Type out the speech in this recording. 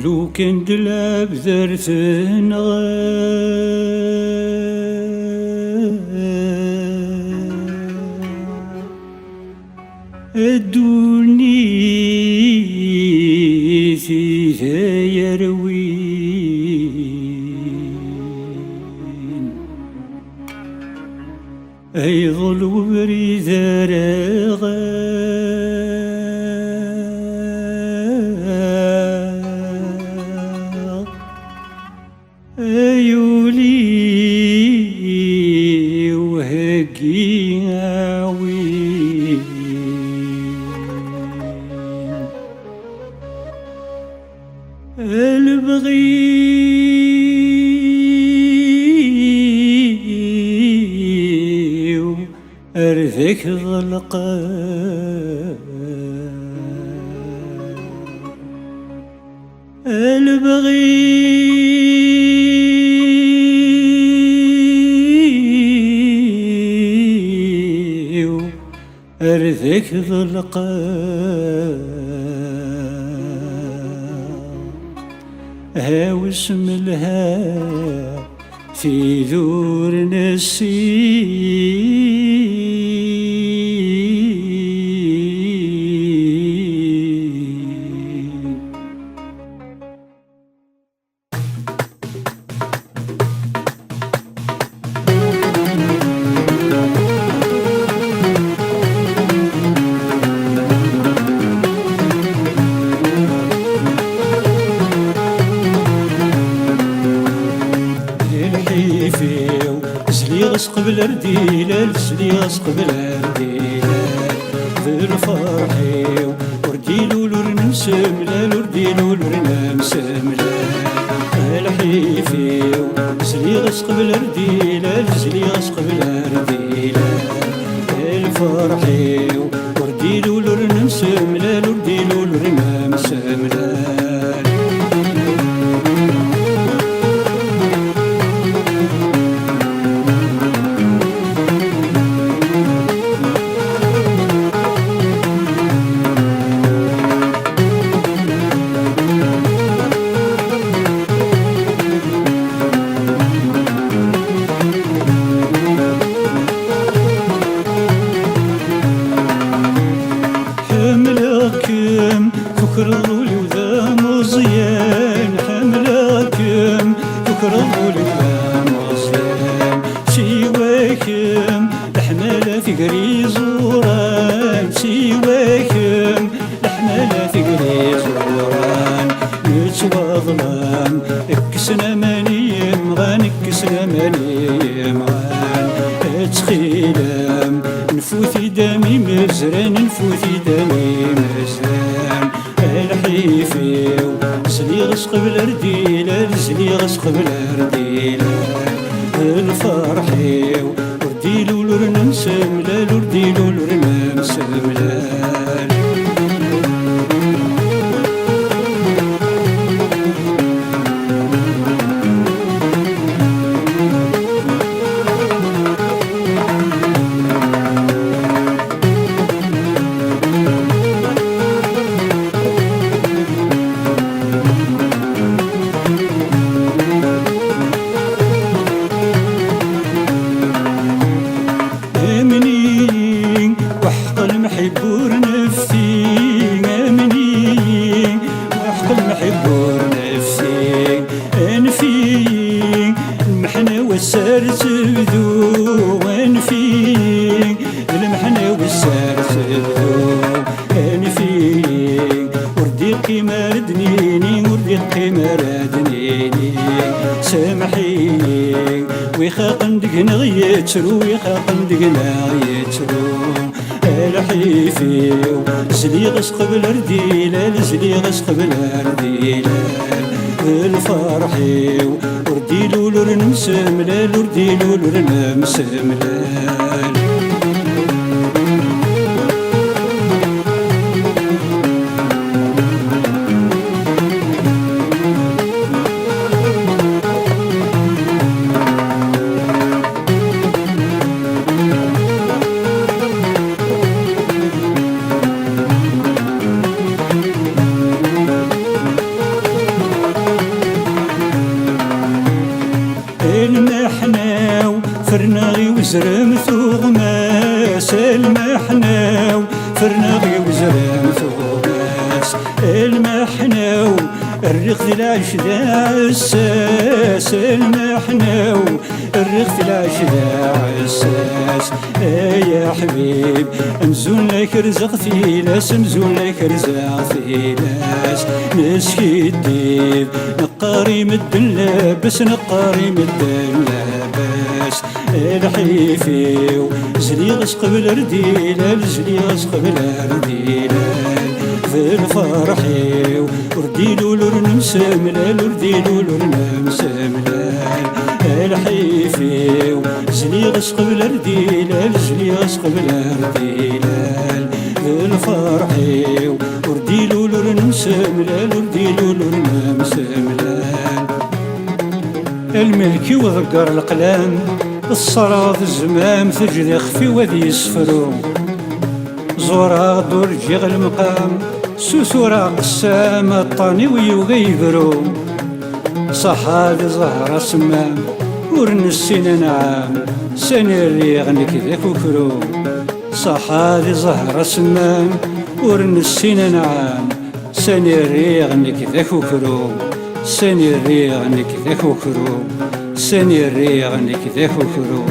ولو كان دلاب ذرثن الدوني في يروين أي ظلو بريد رغا أيولي وهقي عوين البغي أرثك ظلقا البغي أرثك ظلقا هاوسم لها في ذور نسي زليغس قبل رديلة زليغس قبل رديلة ذر فرحي ورديلو لورن مسملة ورديلو لورن مسملة الحيفي زليغس قبل رديلة زليغس قبل رديلة الفرحي ورديلو لورن مسملة ورديلو لورن مسملة فكروا لي وذا مزيان حملكم فكروا لي وذا مزيان سواكم الحمالة في قري زوران سواكم الحمالة في قري زوران نتسوى ظلام اكسنا ماني مغان اكسنا ماني مغان اتخيلام نفوثي دمي مزران نفوثي دمي مزران الحيفي زليغس قبل رديلة زليغس قبل رديلة الفرحي ورديلو لورن مسملة ورديلو لورن مسملة المحبور نفسي امني وحق المحبور نفسي انفي المحنة والسار تبدو انفي المحنة والسار تبدو انفي وردي القمر دنيني وردي القمر دنيني سامحيني ويخاقن دقنا غيترو ويخاقن دقنا غيترو الحيفي زليغس قبل رديلة زليغس قبل رديلة الفرحي ورديلو لورن مسملة ورديلو لورن مسملة المحناو فرناغي وزرم ثوغماس المحناو فرناغي وزرم ثوغماس المحناو الريق ذي العيش ذا عساس المحناو الريق ذي العيش ذا عساس يا حبيب امزون لك رزق ثيلاس امزون لك رزق ثيلاس نسكي الديب نقاري مدن لابس نقاري مدن لابس الحيفي زليغس قبل رديلال زليغس قبل رديلال في الفرحي ورديلو لورن مسملال ورديلو لورن مسملال الحيفي زليغس قبل رديلال زليغس قبل رديلال في الفرحي ورديلو لورن مسملال ورديلو لورن مسملال الملكي وذكر القلام الصراط الزمام تجدي خفي وذي يسفرو زورا دور جيغ المقام سوسورا قسام الطاني ويغيبرو صحاد زهرة سمام ورنسين نعام سنريغ نكذا كفرو صحاد زهرة سمام ورنسين نعام سنريغ نكذا كفرو سنريغ نكذا كفرو سنريغ نكذا كفرو